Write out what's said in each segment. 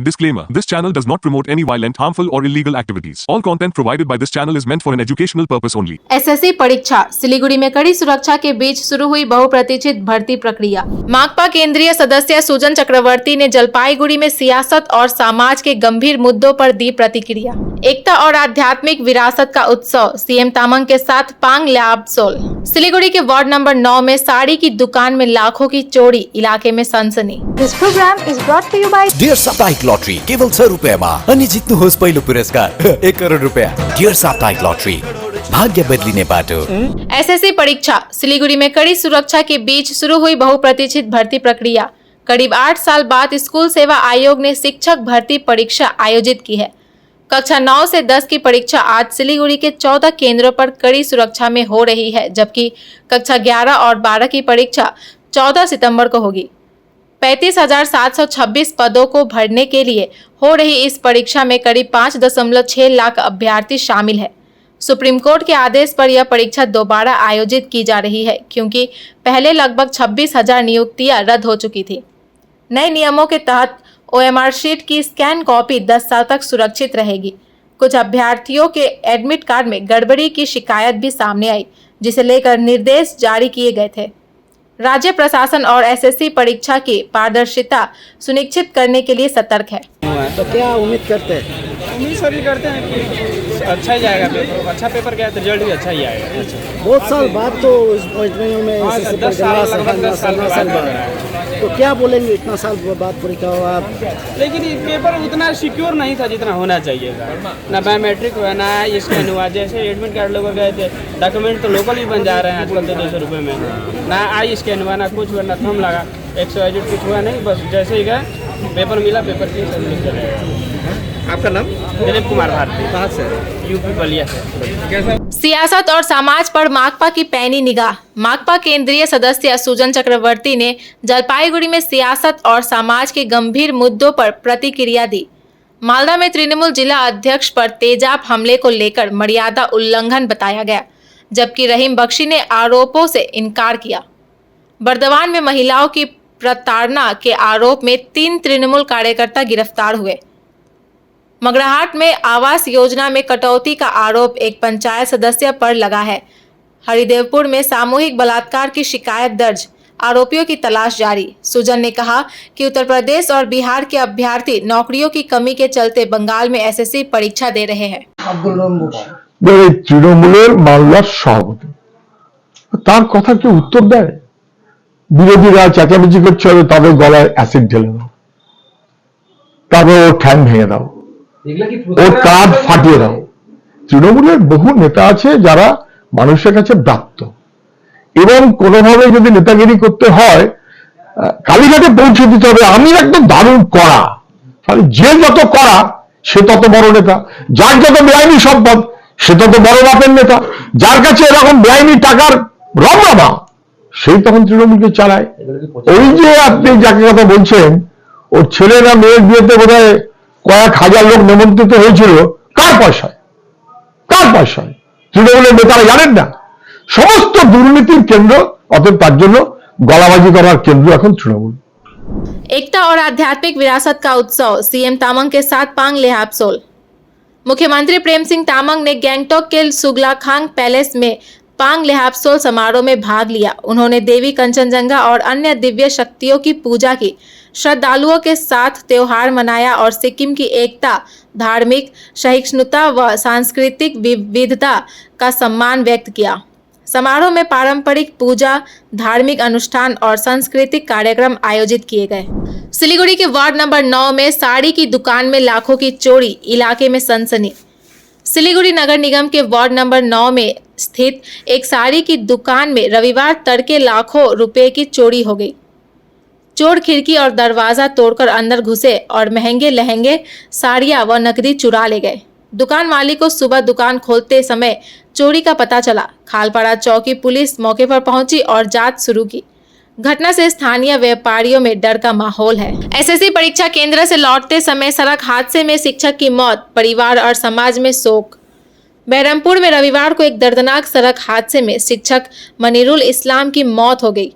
Disclaimer: This channel does not promote any violent, harmful, or illegal activities. All content provided by this channel is meant for an educational purpose only. SSC परीक्षा सिलीगुड़ी में कड़ी सुरक्षा के बीच शुरू हुई बहुप्रतीक्षित भर्ती प्रक्रिया। माकपा केंद्रीय सदस्य सुजन चक्रवर्ती ने जलपाईगुड़ी में सियासत और समाज के गंभीर मुद्दों पर दी प्रतिक्रिया। एकता और आध्यात्मिक विरासत का उत्सव, सीएम तामंग के साथ पांग ल्याबसोल। सिलीगुड़ी के वार्ड नंबर 9 में साड़ी की दुकान में लाखों की चोरी, इलाके में सनसनी। This program is brought to you by dear साप्ताहिक लॉटरी केवल 100 रुपियाँमा अनि जित्नुहोस् पहिलो पुरस्कार 1 करोड रुपियाँ। डियर साप्ताहिक लॉटरी, भाग्य बदलिने बाटो। एसएससी परीक्षा सिलीगुड़ी में कड़ी सुरक्षा के बीच शुरू हुई बहुप्रतीक्षित भर्ती प्रक्रिया। करीब 8 साल बाद स्कूल सेवा आयोग ने शिक्षक भर्ती परीक्षा आयोजित की है। कक्षा 9 से 10 की परीक्षा आज सिलीगुड़ी के 14 केंद्रों पर कड़ी सुरक्षा में हो रही है, जबकि कक्षा 11 और 12 की परीक्षा 14 सितंबर को होगी। 35,726 पदों को भरने के लिए हो रही इस परीक्षा में करीब 5.6 लाख अभ्यर्थी शामिल है। सुप्रीम कोर्ट के आदेश पर यह परीक्षा दोबारा आयोजित की जा रही है, क्योंकि पहले लगभग 26,000 नियुक्तियां रद्द हो चुकी थी। नए नियमों के तहत ओएमआर शीट की स्कैन कॉपी 10 साल तक सुरक्षित रहेगी। कुछ अभ्यर्थियों के एडमिट कार्ड में गड़बड़ी की शिकायत भी सामने आई, जिसे लेकर निर्देश जारी किए गए थे। राज्य प्रशासन और एसएससी परीक्षा की पारदर्शिता सुनिश्चित करने के लिए सतर्क है। तो क्या उम्मीद करते हैं? उम्मीद सभी करते हैं कि अच्छा ही जाएगा पेपर। अच्छा पेपर गया तो रिजल्ट भी अच्छा ही आएगा। बहुत साल बाद तो इस पॉइंट में हाँ, 10 साल लगभग 10 साल बाद लग रहा है। तो क्या बोलेंगे, इतना साल बाद परीक्षा हुआ आप? लेकिन ये पेपर उतना सिक्योर नहीं था जितना होना चाहिए था। ना बायोमेट्रिक हुआ, ना स्कैन हुआ। जैसे एडमिट कार्ड लोग गए थे, डॉक्यूमेंट तो लोकल ही बन जा रहे हैं आजकल तो 200 रुपये में। ना आई स्कैन हुआ, ना कुछ हुआ, ना थंब लगा, 100 कुछ हुआ नहीं। बस जैसे ही गए पेपर मिला, पेपर की सर्विस चले। आपका नाम? दिलीप कुमार भारती। कहाँ से? यूपी बलिया से। सियासत और समाज पर माकपा की पैनी निगाह। माकपा केंद्रीय सदस्य सुजन चक्रवर्ती ने जलपाईगुड़ी में सियासत और समाज के गंभीर मुद्दों पर प्रतिक्रिया दी। मालदा में तृणमूल जिला अध्यक्ष पर तेजाब हमले को लेकर मर्यादा उल्लंघन बताया गया, जबकि रहीम बख्शी ने आरोपों से इनकार किया। बर्दवान में महिलाओं की प्रताड़ना के आरोप में 3 तृणमूल कार्यकर्ता गिरफ्तार हुए। मगराहाट में आवास योजना में कटौती का आरोप एक पंचायत सदस्य पर लगा है। हरिदेवपुर में सामूहिक बलात्कार की शिकायत दर्ज, आरोपियों की तलाश जारी। सुजन ने कहा कि उत्तर प्रदेश और बिहार के अभ्यर्थी नौकरियों की कमी के चलते बंगाल में एसएससी परीक्षा दे रहे हैं। तृणमूलेर मामलार सभापति तार कथा केउ उत्तर देय? বিরোধীরা চেঁচামেচি করছে, তাদের গলায় অ্যাসিড ঢেলে দাও, তারপর ওর ঠ্যাং ভেঙে দাও, ওর কাঁধ ফাটিয়ে দাও। তৃণমূলের বহু নেতা আছে যারা মানুষের কাছে ব্রাত্য, এবং কোনোভাবে যদি নেতাগিরি করতে হয় কালীঘাটে পৌঁছে দিতে হবে। আমি একদম দারুণ কড়া, তাহলে যে যত কড়া সে তত বড় নেতা, যার যত বেআইনি সম্পদ সে তত বড় মাপের নেতা, যার কাছে এরকম বেআইনি টাকার রমরমা সেই তখন তৃণমূলকে চালায়। ওই যে আপনি যাকে কথা বলছেন, ওর ছেলে না মেয়ের বিয়েতে বোধহয় কয়েক হাজার লোক নিমন্ত্রিত হয়েছিল, কার পয়সায়? কার পয়সায়? তৃণমূলের নেতারা জানেন না? সমস্ত দুর্নীতির কেন্দ্র, অতএব তার জন্য গলাবাজি করার কেন্দ্র এখন তৃণমূল। एकता और आध्यात्मिक विरासत का उत्सव, सीएम तामंग के साथ पांग ल्याबसोल। मुख्यमंत्री प्रेम सिंह तामंग ने गैंगटॉक के सुगलाखांग पैलेस में पांग ल्याबसोल समारोह में भाग लिया। उन्होंने देवी कंचनजंगा और अन्य दिव्य शक्तियों की पूजा की, श्रद्धालुओं के साथ त्योहार मनाया और सिक्किम की एकता, धार्मिक सहिष्णुता व सांस्कृतिक विविधता का सम्मान व्यक्त किया। समारोह में पारंपरिक पूजा, धार्मिक अनुष्ठान और सांस्कृतिक कार्यक्रम आयोजित किए गए। सिलीगुड़ी के वार्ड नंबर 9 में साड़ी की दुकान में लाखों की चोरी, इलाके में सनसनी। सिलीगुड़ी नगर निगम के वार्ड नंबर 9 में स्थित एक साड़ी की दुकान में रविवार तड़के लाखों रुपए की चोरी हो गई। चोर खिड़की और दरवाजा तोड़कर अंदर घुसे और महंगे लहंगे, साड़ियां व नकदी चुरा ले गए। दुकान मालिक को सुबह दुकान खोलते समय चोरी का पता चला। खालपाड़ा चौकी पुलिस मौके पर पहुंची और जांच शुरू की। घटना से स्थानीय व्यापारियों में डर का माहौल है। एसएससी परीक्षा केंद्र से लौटते समय सड़क हादसे में शिक्षक की मौत, परिवार और समाज में शोक। बहरमपुर में रविवार को एक दर्दनाक सड़क हादसे में शिक्षक मनीरुल इस्लाम की मौत हो गई।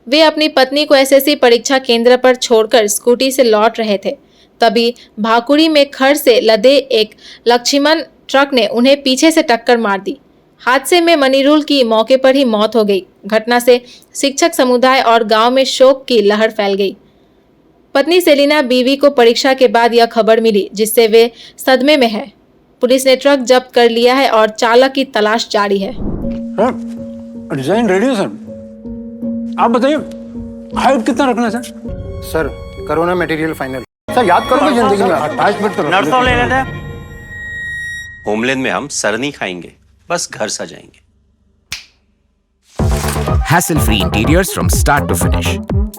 वे अपनी पत्नी को एसएससी परीक्षा केंद्र पर छोड़कर स्कूटी से लौट रहे थे। तभी भाकुड़ी में खड़ से लदे एक लक्ष्मण ट्रक ने उन्हें पीछे से टक्कर मार दी। हादसे में मनीरुल की मौके पर ही मौत हो गई। घटना से शिक्षक समुदाय और गांव में शोक की लहर फैल गई। पत्नी सेलिना बीवी को परीक्षा के बाद यह खबर मिली, जिससे वे सदमे में है। पुलिस ने ट्रक जब्त कर लिया है और चालक की तलाश जारी है। डिजाइन रेडी है सर, आप बताइए हाइट कितना रखना है sir? Sir corona material final. Sir याद करो जिंदगी में अटैचमेंट तो नर्सों ले लेते हैं। होमलैंड में हम सर नहीं खाएंगे, बस घर सजाएंगे। Hassle-free interiors from start to finish.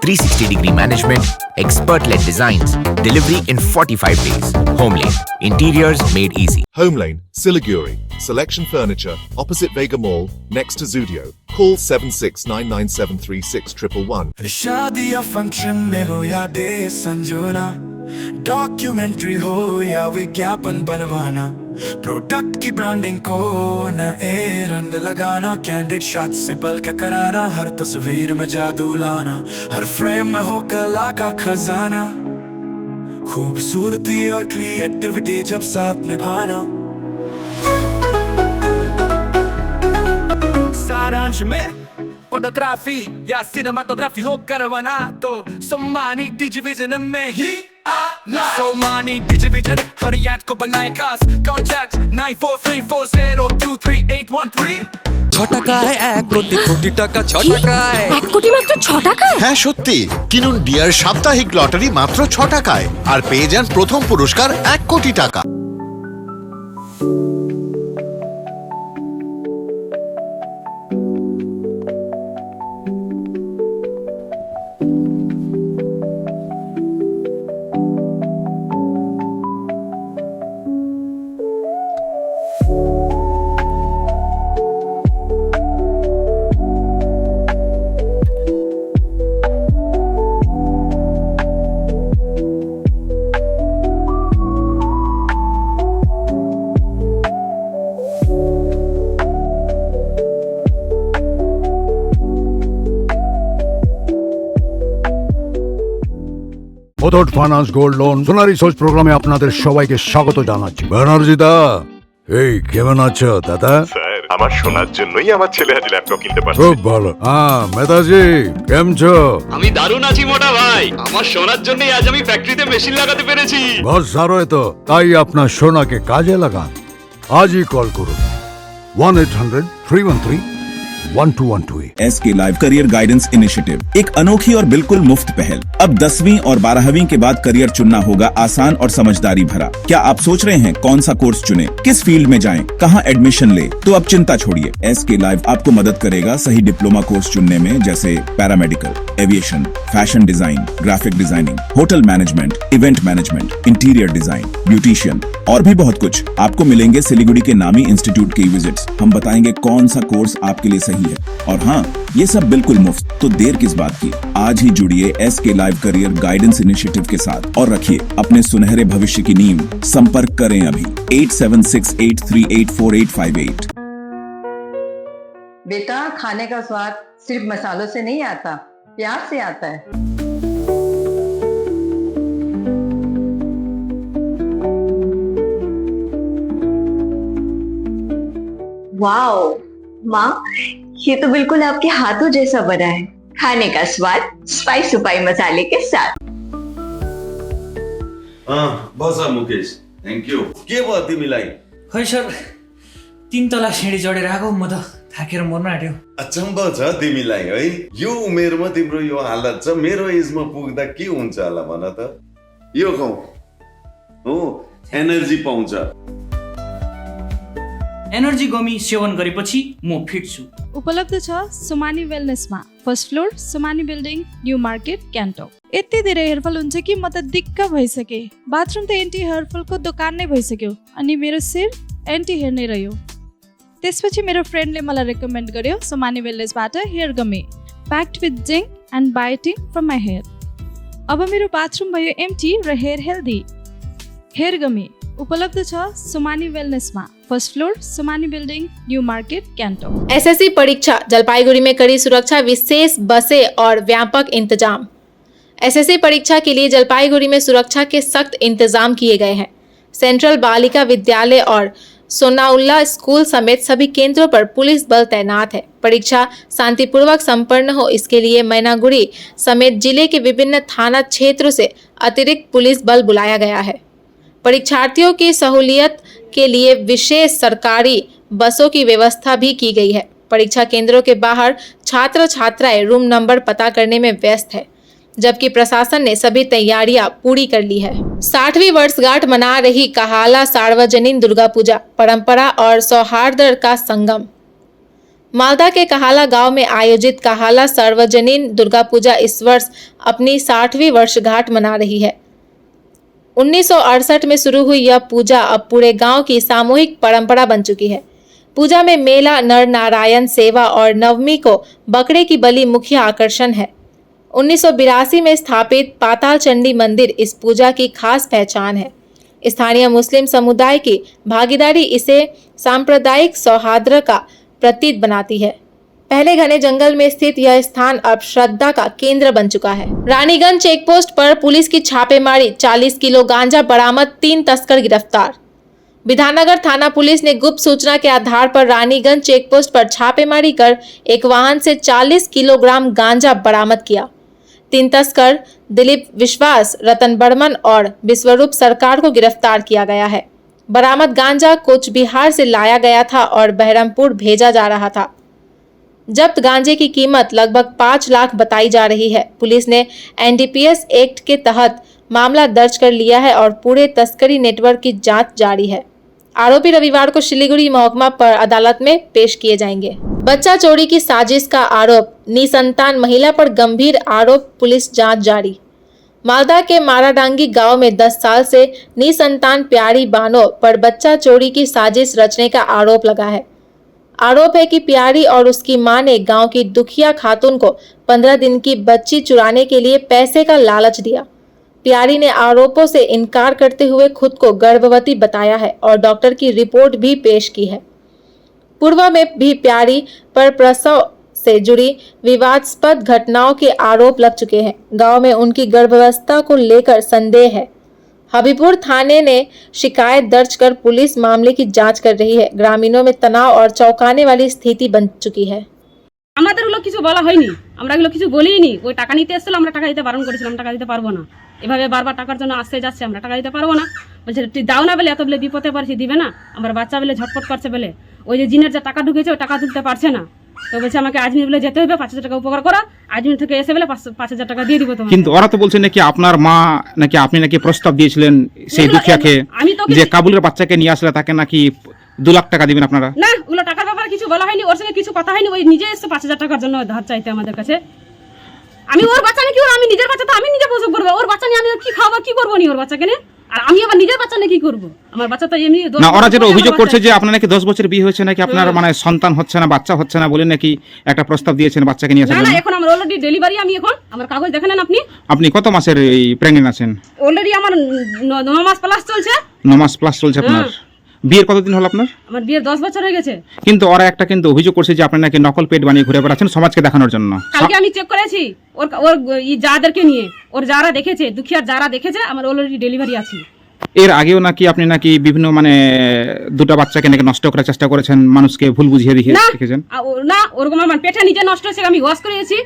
360-degree management, expert-led designs, delivery in 45 days. Homelane, interiors made easy. Homelane, Siliguri. Selection Furniture, opposite Vega Mall, next to Zudio. Call 7699736111. शादी या फंक्शन में हो या डे संजोना, डॉक्यूमेंट्री हो या विज्ञापन बनवाना, product की ब्रांडिंग को नए रंग लगाना, कैंडिड शॉट से पल के कराना, हर तस्वीर में जादू लाना, हर फ्रेम में हो कला का खजाना, खूबसूरती और क्रिएटिविटी जब साथ निभाना। सारांश में फोटोग्राफी या सिनेमाटोग्राफी हो करवाना तो सम्मानी डिजिविजन में ही आना। सम्मानी डिजिविजन फरियाद को बनाए खास, कॉन्टैक्ट 9434023813। ছ টাকায় 1 কোটি টাকা, 6 টাকায় 1 কোটি মাত্র 6 টাকায়? হ্যাঁ সত্যি, কিনুন ডিয়ার সাপ্তাহিক লটারি মাত্র 6 টাকায় আর পেয়ে যান প্রথম পুরস্কার 1 কোটি টাকা। Muthoot finance gold loan Sonari Soch প্রোগ্রামে আপনাদের সবাইকে স্বাগত জানাচ্ছি। ব্যানার্জি দা, এই কেমন আছো দাদা? স্যার, আমার শোনার জন্যই আমার ছেলে আজ ল্যাপটপ কিনতে পারছে। খুব ভালো। হ্যাঁ মেধাজি, কেমন છો? আমি দারুণ আছি মোটা ভাই, আমার সোনার জন্যই আজ আমি ফ্যাক্টরিতে মেশিন লাগাতে পেরেছি। বস সারো তো, তাই আপনার সোনাকে কাজে লাগান। আজই কল করুন 1-800-313-1212। SK live career guidance initiative एक अनोखी और बिल्कुल मुफ्त पहल। अब 10वीं और 12वीं के बाद करियर चुनना होगा आसान और समझदारी भरा। क्या आप सोच रहे हैं कौन सा कोर्स चुने, किस फील्ड में जाएं, कहां एडमिशन ले? तो अब चिंता छोड़िए, SK लाइव आपको मदद करेगा सही डिप्लोमा कोर्स चुनने में, जैसे paramedical, aviation, fashion design, graphic designing, hotel management, event management, interior design, beautician और भी बहुत कुछ। आपको मिलेंगे सिलीगुड़ी के नामी इंस्टीट्यूट के विजिट्स। हम बताएंगे कौन सा कोर्स आपके लिए सही है, और हाँ, ये सब बिल्कुल मुफ्त। तो देर किस बात की, आज ही जुड़िए SK live career guidance initiative के साथ और रखिए अपने सुनहरे भविष्य की नींव। संपर्क करें अभी 8768384858। बेटा, खाने का स्वाद सिर्फ मसालों से नहीं आता, प्यार से आता है। वाओ माँ, ये तो बिल्कुल आपके हाथों जैसा बना है। खाने का स्वाद स्पाइस सुपाई मसाले के साथ। बस मुकेश, थैंक यू। के भयो तिमीलाई? खै सर, 3 तला सिँढी चढेर आएको, म त थाकेर मर्न आँट्यो। अचम्म छ तिमीलाई है, यो उमेरमा तिम्रो यो हालत छ। मेरो एजमा पुग्दा के हुन्छ होला भन त? यो खाऊ हो, एनर्जी पाउँछ। एनर्जी गमी सेवन गरेपछि म फिट छु। उपलब्ध छ सुमानी वेलनेसमा, first floor, Sumani building, new market, Gangtok. यति धेरै हेयरफल हुन्छ कि म त दिक्क भइसके। बाथरुम त एन्टी हेयरफलको दोकान नै भइसक्यो, अनि मेरो सिर एन्टी हेयर नै रह्यो। त्यसपछि मेरो फ्रेन्डले मलाई रेकमेन्ड गर्यो सुमानी वेलनेसबाट hair gummy, packed with zinc and biotin from my hair. अब मेरो बाथरुम भयो एम्टी र हेयर हेल्दी। हेयर गमी उपलब्ध छ सुमानी वेलनेसमा, first floor, Sumani building, new market, Gangtok. SSC परीक्षा, जलपाईगुड़ी में कड़ी सुरक्षा, विशेष बसें और व्यापक इंतजाम। एसएससी परीक्षा के लिए जलपाईगुड़ी में सुरक्षा के सख्त इंतजाम किए गए हैं। सेंट्रल बालिका विद्यालय और सोनाउल्ला स्कूल समेत सभी केंद्रों पर पुलिस बल तैनात है। परीक्षा शांतिपूर्वक संपन्न हो, इसके लिए मैनागुड़ी समेत जिले के विभिन्न थाना क्षेत्रों से अतिरिक्त पुलिस बल बुलाया गया है। परीक्षार्थियों की सहूलियत के लिए विशेष सरकारी बसों की व्यवस्था भी की गई है। परीक्षा केंद्रों के बाहर छात्र छात्राएं रूम नंबर पता करने में व्यस्त है, जबकि प्रशासन ने सभी तैयारियां पूरी कर ली है। 60वीं वर्षगांठ मना रही कहाला सार्वजनिक दुर्गा पूजा, परंपरा और सौहार्द का संगम। मालदा के कहाला गांव में आयोजित कहाला सार्वजनिक दुर्गा पूजा इस वर्ष अपनी 60वीं वर्षगांठ मना रही है। 1968 में शुरू हुई यह पूजा अब पूरे गांव की सामूहिक परंपरा बन चुकी है। पूजा में मेला, नर नारायण सेवा और नवमी को बकरे की बलि मुख्य आकर्षण है। 1982 में स्थापित पाताल चंडी मंदिर इस पूजा की खास पहचान है। स्थानीय मुस्लिम समुदाय की भागीदारी इसे सांप्रदायिक सौहार्द का प्रतीक बनाती है। पहले घने जंगल में स्थित यह स्थान अब श्रद्धा का केंद्र बन चुका है। रानीगंज चेकपोस्ट पर पुलिस की छापेमारी, 40 किलो गांजा बरामद, 3 तस्कर गिरफ्तार। विधाननगर थाना पुलिस ने गुप्त सूचना के आधार पर रानीगंज चेकपोस्ट पर छापेमारी कर एक वाहन से 40 किलोग्राम गांजा बरामद किया। 3 तस्कर दिलीप विश्वास, रतन बर्मन और विश्वरूप सरकार को गिरफ्तार किया गया है। बरामद गांजा कोच बिहार से लाया गया था और बहरमपुर भेजा जा रहा था। जब्त गांजे की कीमत लगभग 5 लाख बताई जा रही है। पुलिस ने एनडीपीएस एक्ट के तहत मामला दर्ज कर लिया है और पूरे तस्करी नेटवर्क की जांच जारी है। आरोपी रविवार को सिलीगुड़ी महकमा पर अदालत में पेश किए जाएंगे। बच्चा चोरी की साजिश का आरोप, निसंतान महिला पर गंभीर आरोप, पुलिस जांच जारी। मालदा के माराडांगी गांव में 10 साल से निसंतान प्यारी बानो पर बच्चा चोरी की साजिश रचने का आरोप लगा है। आरोप है कि प्यारी और उसकी मां ने गांव की दुखिया खातून को 15 दिन की बच्ची चुराने के लिए पैसे का लालच दिया। प्यारी ने आरोपों से इनकार करते हुए खुद को गर्भवती बताया है और डॉक्टर की रिपोर्ट भी पेश की है। पूर्व में भी प्यारी पर प्रसव से जुड़ी विवादास्पद घटनाओं के आरोप लग चुके हैं। गांव में उनकी गर्भावस्था को लेकर संदेह है। हबीबपुर थाने ने शिकायत दर्ज कर पुलिस मामले की जांच कर रही है। ग्रामीणों में तनाव और चौंकाने वाली स्थिति बन चुकी है। আমাদের গুলো কিছু বলা হয়নি, আমরা এগুলো কিছু বলিনি। ওই টাকা নিতে এসেছিল, আমরা টাকা দিতে বারণ করেছিলাম, টাকা দিতে পারবো না। এভাবে বারবার টাকার জন্য আসতে যাচ্ছে, আমরা টাকা দিতে পারবো না। বলছে তুই দাও না বলে, এত বলে বিপদে পারছি দিবে না। আমার বাচ্চা বলে ঝটপট করছে বলে, ওই যে জিনের যে টাকা ঢুকেছে ওই টাকা তুলতে পারছে না। তো বলছে আমাকে আজমির বলে যেতে হবে, 5000 টাকা উপকার করো, আজমির থেকে এসে বলে 5000 টাকা দিয়ে দিব তোমাকে। কিন্তু ওরা তো বলছে নাকি আপনার মা নাকি আপনি নাকি প্রস্তাব দিয়েছিলেন সেই দুঃখিয়াকে যে কাবুলের বাচ্চাকে নিয়ে আসলে তাকে নাকি 2 লাখ টাকা দিবেন আপনারা। না, ওগুলো টাকার ব্যাপারে কিছু বলা হয়নি, ওর সঙ্গে কিছু কথা হয়নি। ওই নিজে এসে 5000 টাকার জন্য ধার চাইতে আমাদের কাছে। আমি ওর বাচ্চা নিয়ে কি করব? আমি নিজের বাচ্চা তো আমি নিজে প্রসব করব, ওর বাচ্চা নিয়ে আমি কি খাওয়াবো, কি করবো নি ওর বাচ্চাকে নিয়ে? আর আমি আবার নিজের বাচ্চা নিয়ে কি করব? আমার বাচ্চা তো এমনি না, ওরা যেটা অভিযোগ করছে যে আপনার নাকি 10 বছর বিয়ে হয়েছে, নাকি আপনার মানে সন্তান হচ্ছে না, বাচ্চা হচ্ছে না বলে নাকি একটা প্রস্তাব দিয়েছেন বাচ্চাকে নিয়ে আসার জন্য। জন্য। না, এখন আমার অলরেডি ডেলিভারি, আমি এখন আমার কাগজ দেখেন আপনি। আপনি কত মাসের এই প্রেগন্যান্ট আছেন? অলরেডি আমার 9 মাস প্লাস চলছে। 9 মাস প্লাস চলছে আপনার। বিয়ের কতদিন হলো আপনার? আমার বিয়ের 10 বছর হয়ে গেছে। কিন্তু ওরা একটা কিন্তু অভিযোগ করছে যে আপনি নাকি নকল পেট বানিয়ে ঘুরে বেড়াচ্ছেন সমাজকে দেখানোর জন্য। কালকে আমি চেক করেছি ওর যাদেরকে নিয়ে, ওর যারা দেখেছে, দুঃখিয়ার যারা দেখেছে, আমার অলরেডি ডেলিভারি আছে। এর আগেও নাকি আপনি নাকি বিভিন্ন মানে 2টা বাচ্চাকে নাকি নষ্ট করার চেষ্টা করেছেন, মানুষকে ভুল বুঝিয়ে দেখেছেন। না, ওরকম আমার পেটে নিজে নষ্ট হয়েছে, আমি ওয়াশ করেছি।